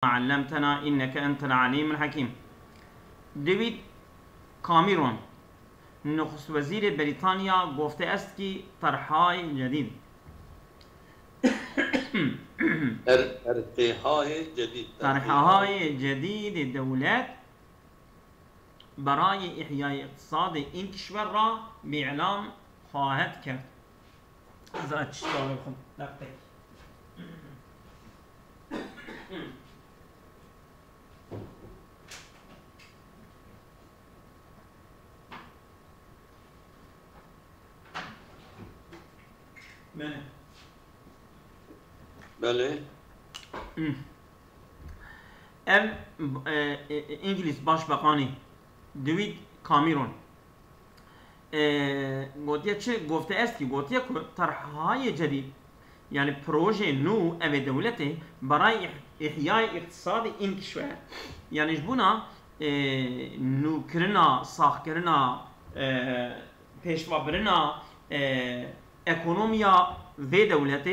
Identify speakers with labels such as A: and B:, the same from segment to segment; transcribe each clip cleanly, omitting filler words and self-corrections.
A: علمتنا إنك أنت العليم الحكيم. دیوید کامرون نخست وزیر بریتانیا گفته است که طرحهای جدید طرحهای جدید دولت برای احیای اقتصاد این کشور را به اعلام خواهد کرد.
B: بله.
A: İngiliz Başbakanı David Cameron گفته است که طرحهای جدید یعنی پروژه نو او دولت برای احیای اقتصاد این کشور یعنی جبونا نو کرنا ساخت کرنا پیشوا برنا اکونومیا و دولت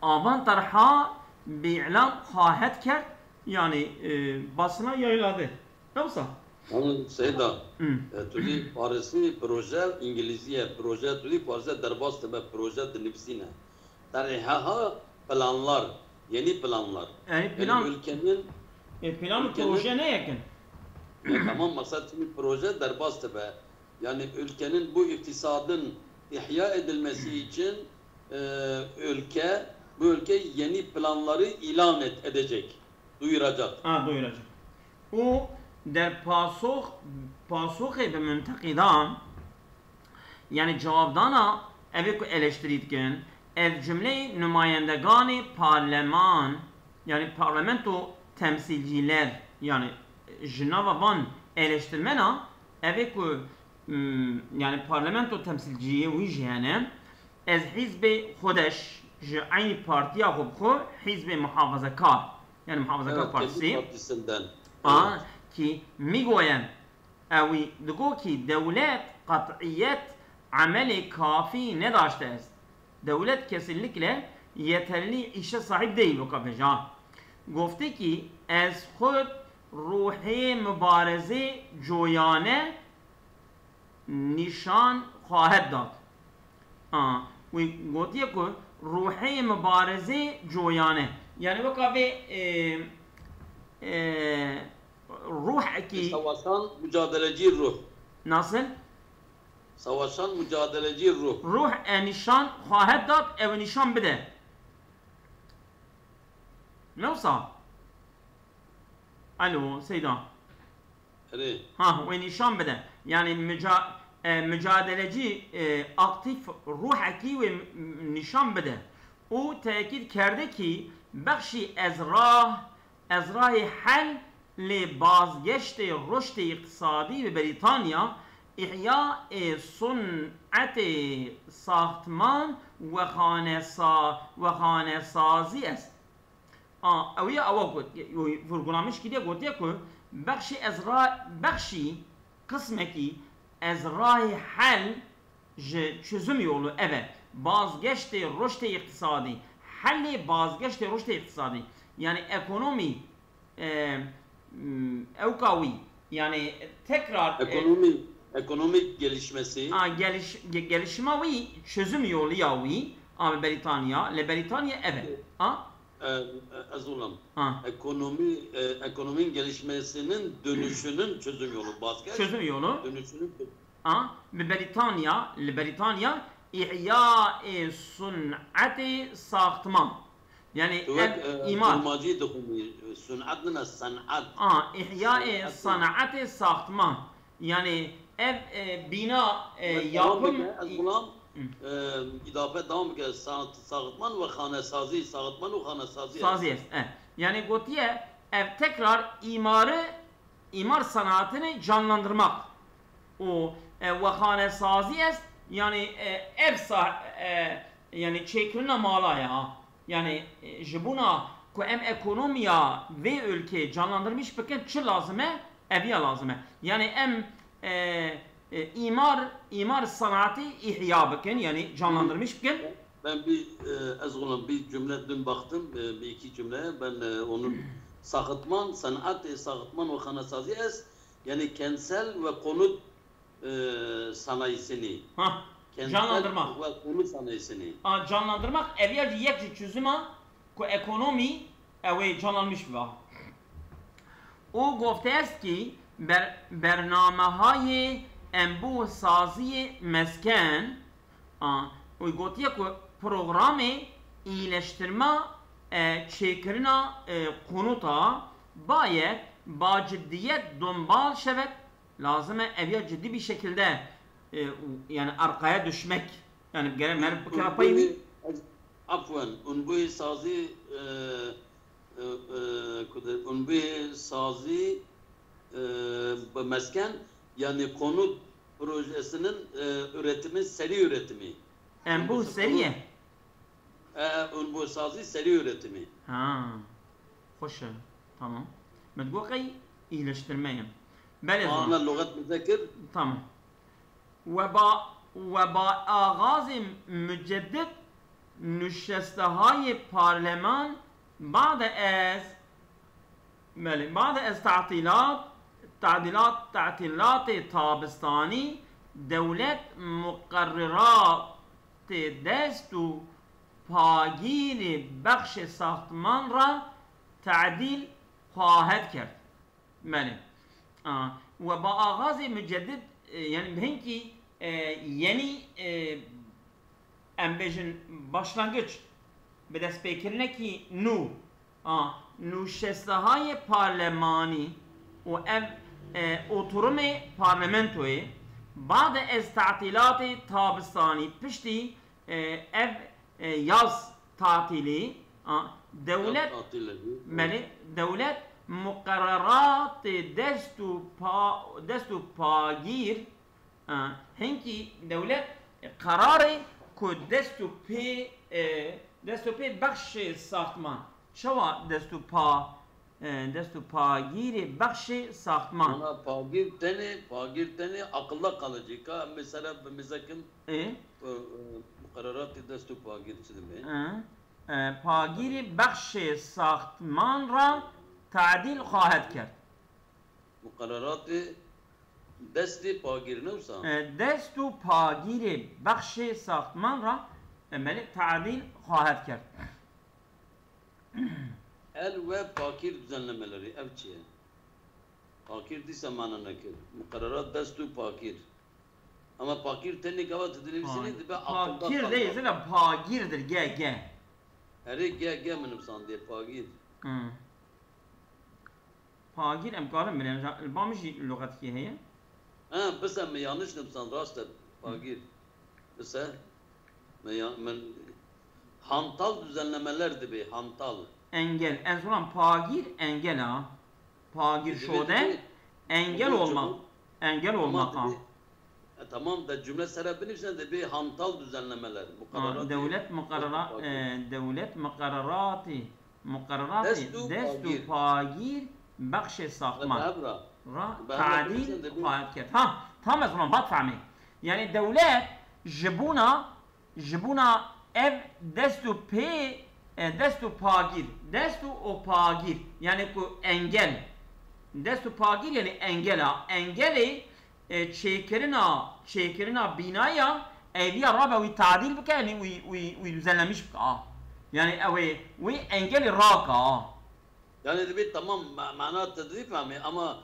A: آوان طرحها به اعلام خواهد کرد یعنی basına yayıladı. Yoksa?
B: Onun Seyda, tuli Farisi proje İngilizce proje tuli Farisi derbastı ve proje dinlibsine. Tarihha planlar, yeni planlar.
A: Yani plan
B: ülkenin
A: plan proje ne yakın?
B: Tamam mesela tuli proje derbastı ve yani ülkenin bu iktisadın ihya edilmesi için bu ülke yeni planları ilan edecek, duyuracak.
A: Duyuracak. O در پاسخ به منتقدان یعنی جوابدانا اوی که eleştirit کن از جمله نمایندگان پارلمان یعنی پارلمنتو temsilciler yani Cenava van eleştirmena اوی که yani parlamento temsilciye ویژهانه از حزب خودش aynı partiye خو حزب محافظه‌کار yani محافظه‌کار partisinden ki میگویند اوی دگو کی دولت قطعیت عمل کافی نداشته است. Devlet kesinlikle yeterli işe sahip değil bu kafaca. گفته ki از خود روح مبارزه جویانه نشان خواهد داد. و گفته که روح مبارزه جویانه yani bu kafe ruh ki
B: savaşan mücadeleci ruh.
A: Nasıl?
B: Savaşan mücadeleci ruh.
A: Ruh nişan خواهد داد ev nişan bide. Ne olsa? Alo Seyda.
B: Evet.
A: Ve nişan bide. Yani mücadeleci aktif ruh ki ve nişan bide. O tekit kerdi ki بخشی از راه حل لبازگشت رشد اقتصادی به بریتانیا احیاء صنعت ساختمان و خانه سازی است. اویا گفت فرگونامش که گفته که بخشی قسمه که از راه حل çözüm yolu evet bazgeçt رشد اقتصادی حل بازگشت رشد اقتصادی yani ekonomi evkavi yani tekrar
B: ekonomik gelişmesi
A: gelişmevi çözüm yolu yavi ama Britanya evet
B: azulam ekonominin gelişmesinin dönüşünün çözüm yolu
A: çözüm yolu
B: dönüşünün
A: Britanya İhya sun'ati sahtman yani imar
B: sun'atna san'at
A: ihya san'ati sahtman yani ev bina yapım
B: idafe devam eder sahtman ve khanesazi sahtman ve
A: khanesazi yani gotiye ev tekrar imar sanatını canlandırmak o ve khanesazi yani ev yani çekilme malaya yani jibuna ku em ekonomiya ve ülke canlandırmış bakın çı lazıme eviye lazıme yani em imar sanatı ihya bakın yani canlandırmış bakın
B: Ben bir cümle dün baktım, bir iki cümleye. Ben onun sakıtman, sanat-ı sakıtman ve kanasazi yani kentsel ve konut sanayisini.
A: Canlandırmak.
B: Ve konut sanayisini.
A: Canlandırmak evvelce yek çözümü ku ekonomi canlanmış var. O gofte est ki برنامه‌های انبوه سازی مسکن و گوتیه که پروگرام ایلشترما چیکرنا قنوتا باید با جدیت دنبال شود لازمه evya ciddi bir şekilde yani arkaya düşmek yani gene merhaba kerapayı
B: afwan unbuhi sazi unbuhi sazi mesken yani konut projesinin üretimi seri üretimi.
A: Bu seriye.
B: Bu sazi seri üretimi.
A: Ha. Hoş. Tamam. متقوقي iyileştirmeye. بله.
B: Ana lügat müzekir.
A: Tamam. وبا آغاز مجدد نشسته‌های پارلمان بعد از تعطیلات تابستانی دولت مقررات دست و پاگیر بخش ساختمان را تعدیل خواهد کرد. بله. و با آغاز مجدد yani بهنکی yeni embejin başlangıç به دست بکرنه کی نوشسته‌های پارلمانی و oturum parlamentoی بعد از تعطیلات تابستانی پشتی yaz tatili devlet مقررات دست و پاگیر هنکی دولت قراره که دست و پی بخش ساختمان شوا دست و پاگیر بخش ساختمان
B: ona pagir tane akılda kalıcı ka mesela mezakim mukarrerat dest و pagir çizimi
A: پاگیر بخش ساختمان را تعدیل خواهد کرد.
B: مقررات دست پاگیر نوسا
A: دست و پاگیر بخش ساختمان را تعدیل خواهد کرد.
B: el ve pakir düzenlemeleri ev çiye. Pakir diyse mana nekir. Mukarrerat destu pakir. Ama pakir tenni kavat edilmişsiniz de ben aklımda
A: pakir değilse de pagirdir g.
B: Her g benim sandiye pagir.
A: پاگیر امکان می‌ریم البامشی لغتی که هیه
B: بس من yanlış nımsan rast pagir. Bس من hantal düzenlemelerdi be hantal.
A: Engel. En son pagir engel ha. Pagir şode engel olmak. Engel olmak ha.
B: Tamam da cümle sebebini ise de bir hantal düzenlemeler.
A: Devlet mukarrarati destu pagir بخش ساختمان را تعدیل خواهد کرد. tam mesela bak fahmi. Yani devlet jibuna ev destu pagir yani ku engel destu pagir yani engeli çekerina binaya evliya rabe ta'dil bike yani düzenlemiş yani engeli raka
B: yani de bir tamam mana tedrif ama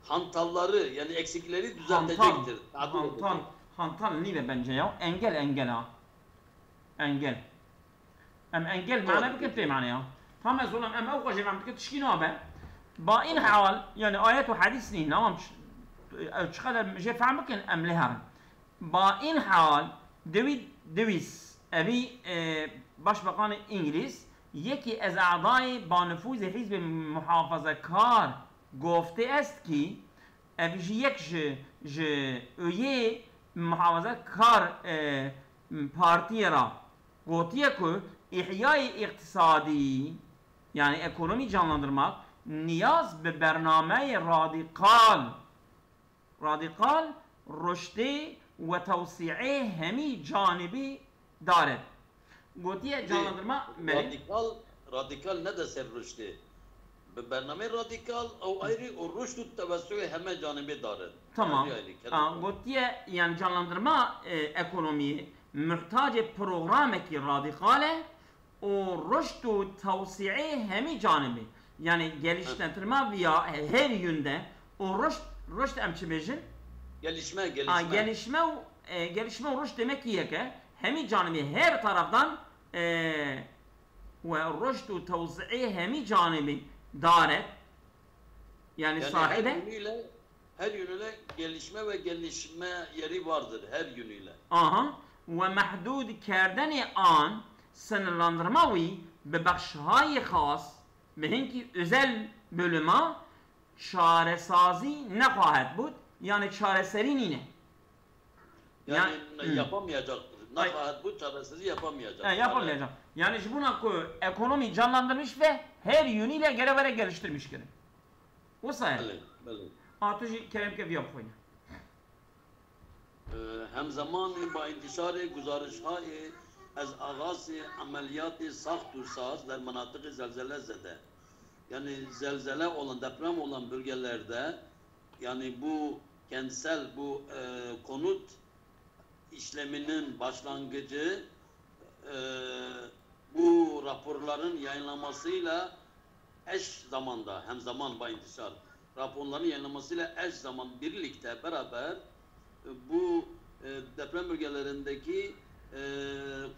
B: hantalları yani eksikleri düzeltecektir.
A: Hantal niye bence ya? Engel ha. Engel معناه بكم في معناه يا هم زولم أوقع جماعة بكم تشكينا به با إن حال يعني آيات وحديث سنين نوام شخذ جف عمكن أم لهرن با إن حال دويس أبي باشبقان إنجليز یکی از اعضای با نفوذ حزب محافظه کار گفته است که اویه محافظه کار پارتی را گوتیه که احیای اقتصادی yani ekonomi canlandırmak niyaz به برنامه رادیکال رشد و توسعه همی جانبی دارد Gotiye canlandırma beni.
B: Radikal ne de ser rüştü. برنامه رادیکال او ایری و رشد و توسع همه جانبه داره.
A: Tamam. Gotiye yani canlandırma ekonomiyi muhtaç programeki radikale o rüşd ve tavsiye hemi canibi. Yani geliştirme veya her yönde o rüşd emçimejin
B: gelişme
A: gelişme rüşd demek ki hemi canibi her taraftan ve rüşd ve tavsiye hemi canibi daret yani sahibi
B: her yönüyle gelişme ve gelişme yeri vardır her yönüyle.
A: Aha ve mahdud kerdeni an sınırlandırma ve bebakşhay khas behinki özel bölüme çaresazi ne kahet bud yani çareseri nine
B: yani yapamayacaktır. Ne kahet bud çaresezi yapamayacak.
A: Yapamayacak. Yani buna ekonomi canlandırmış ve her yönüyle gere geliştirmiş gibi. O sayede. Atuji kerem ke yapmayın.
B: Hem zamanı ba intişarı guzarışhayı az ağası ameliyatı saht saz der manatıkı zelzele zede. Yani zelzele olan deprem olan bölgelerde yani bu kentsel bu konut işleminin başlangıcı bu raporların yayınlamasıyla eş zamanda hem zaman ba intişar raporların yayınlamasıyla eş zaman birlikte beraber bu deprem bölgelerindeki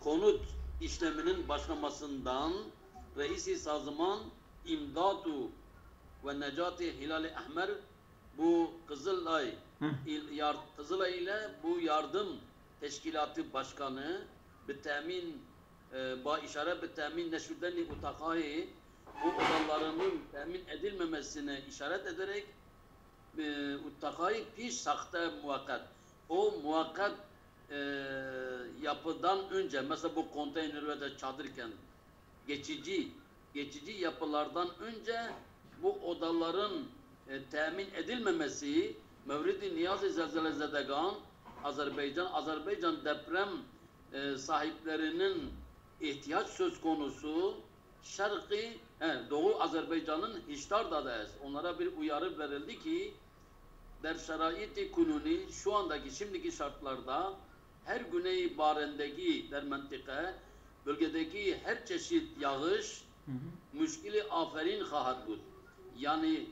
B: konut işleminin başlamasından Reis-i Sazman İmdatu ve Necati Hilal-i Ahmer bu Kızılay ile bu yardım teşkilatı başkanı bitemin ba işare bitemin neşüddeni utakayı bu odalarının temin edilmemesine işaret ederek utakayı piş sakte muhakkak o muhakkak yapıdan önce mesela bu konteyner ve de çadırken geçici yapılardan önce bu odaların temin edilmemesi Mevrid-i Niyazi Zelzelezedegan Azerbaycan deprem sahiplerinin ihtiyaç söz konusu Doğu Azerbaycan'ın Hiştarda'da onlara bir uyarı verildi ki der şerait-i kununi şu andaki şimdiki şartlarda her güney barendeki der mentika bölgedeki her çeşit yağış müşkili aferin kahat bud. Yani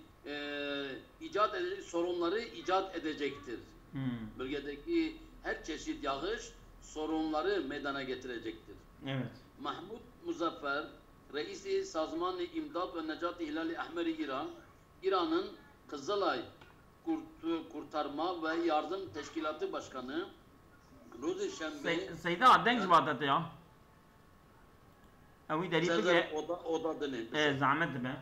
B: sorunları icat edecektir. Bölgedeki her çeşit yağış sorunları meydana getirecektir.
A: Evet.
B: Mahmud Muzaffer Reis-i Sazman-ı İmdat ve Necati Hilal-i Ahmer-i İran'ın Kızılay Kurtarma ve Yardım Teşkilatı Başkanı Ruzi Şembe
A: Seyda denk ibadet ya. Evi deri peki
B: oda dene.
A: Zahmet be.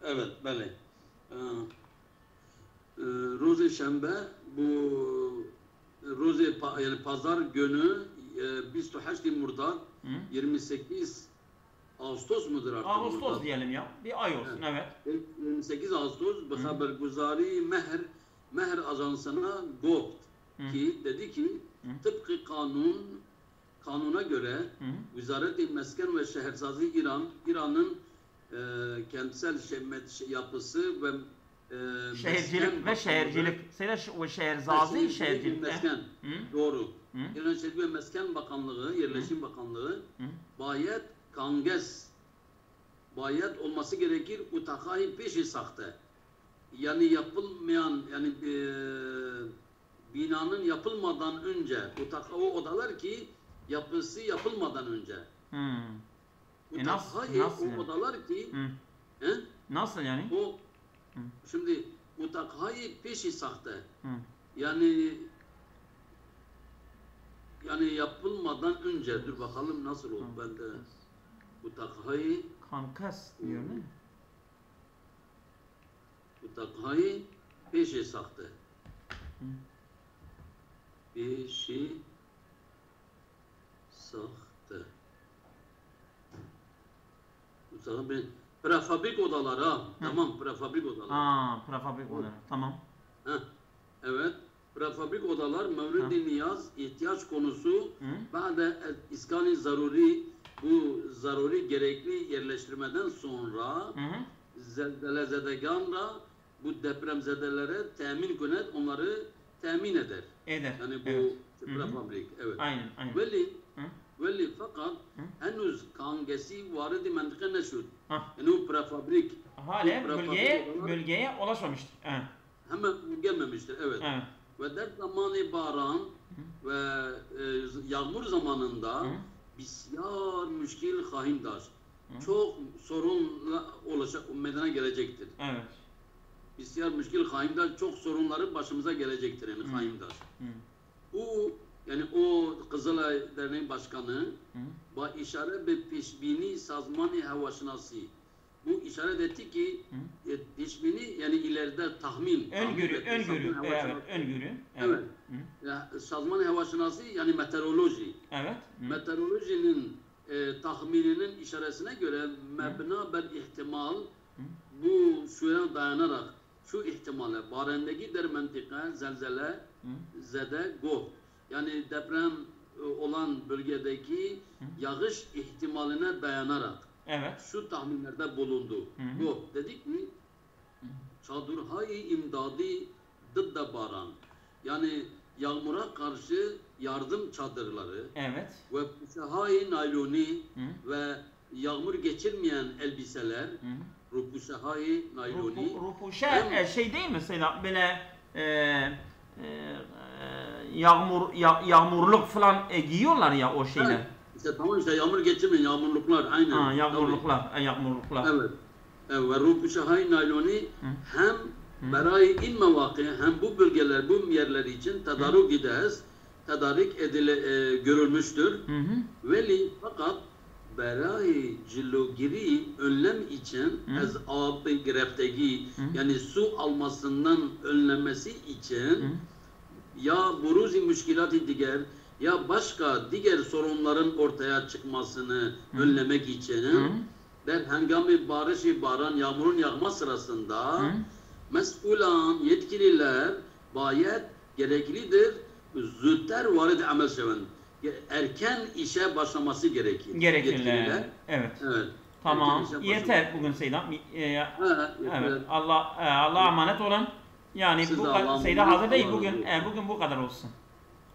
B: Evet, böyle. Ruzi Şembe bu Ruzi yani pazar günü 28 Murtar 28 Ağustos mudur artık?
A: Ağustos diyelim ya. Bir ay olsun evet.
B: 28 Ağustos bu haberguzari Mehr Ajansı'na gopt ki dedi ki tıpkı kanuna göre Vizaret-i Mesken ve Şehirsazi İran'ın kentsel yapısı ve
A: şehircilik ve şehircilik. Söyle şehirzazi şehircilik.
B: Mesken. Doğru. İran Şehircilik ve Mesken Bakanlığı, Yerleşim Bakanlığı bayet olması gerekir. Utakayı peşi sakte. Yani yapılmayan yani binanın yapılmadan önce o odalar ki yapısı yapılmadan önce.
A: Nasıl
B: o odalar ki
A: nasıl yani?
B: O şimdi utakayı peşi sakte. Yani yapılmadan önce dur bakalım nasıl oldu ben de utakayı
A: kankas diyor ne?
B: Utakayı peşi sakte. Peşi sakte. Prefabrik odalara, tamam, prefabrik odalar.
A: Prefabrik odalar, tamam.
B: Evet, prefabrik odalar Mevlid-i Niyaz ihtiyaç konusu ba'de iskani zaruri, bu zaruri gerekli yerleştirmeden sonra zelzelezedeganla bu depremzedelere temin kınet, onları temin eder. Yani bu prefabrik, evet.
A: Aynen.
B: Veli fakat henüz kangesi varidi mentıka neşud. Yani bu prefabrik.
A: Hala bölgeye ulaşmamıştır.
B: Hemen gelmemiştir, evet. Ve der zamanı baran ve yağmur zamanında bisyar müşkil hahindaş. Çok sorunla meydana gelecektir.
A: Evet.
B: Bisyar müşkil hahindaş, çok sorunları başımıza gelecektir yani hahindaş. Bu yani o Kızılay Derneği Başkanı ba işaret ve peşbini sazmanı havaşınası. Bu işaret etti ki peşbini yani ileride tahmin.
A: Öngörü.
B: Evet. Sazmanı havaşınası yani meteoroloji.
A: Evet.
B: Meteorolojinin tahmininin işaretine göre mebna bel ihtimal bu şuna dayanarak şu ihtimale barendeki der mentika zelzele zede go. Yani deprem olan bölgedeki yağış ihtimaline dayanarak şu tahminlerde bulundu. Bu dedik mi? Çadırhay imdadi dıdda baran. Yani yağmura karşı yardım çadırları ve pushahay nayloni ve yağmur geçirmeyen elbiseler rupushahay nayloni.
A: Rupuşa şey değil mi mesela böyle yağmurluk falan giyiyorlar ya o şeyler.
B: İşte tamam işte yağmur geçirmeyen yağmurluklar aynen.
A: Yağmurluklar.
B: Evet. Ve rupushahay nayloni hem berayı in mevaki hem bu bölgeler, bu yerler için tedarik görülmüştür. Veli fakat berayı cilogiri önlem için az ab greftegi yani su almasından önlenmesi için ya buruzi müşkilat-ı diğer ya başka diğer sorunların ortaya çıkmasını önlemek için der hengami baran yağmurun yağma sırasında mesulan yetkililer bayet gereklidir zütter varid amel şeven erken işe başlaması gerekir.
A: Gerekirler. Evet. Tamam. Yeter bugün Seydam. Evet. Allah'a emanet olun. Yani bu Seyda hazır değil bugün bu kadar olsun.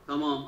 B: Tamam.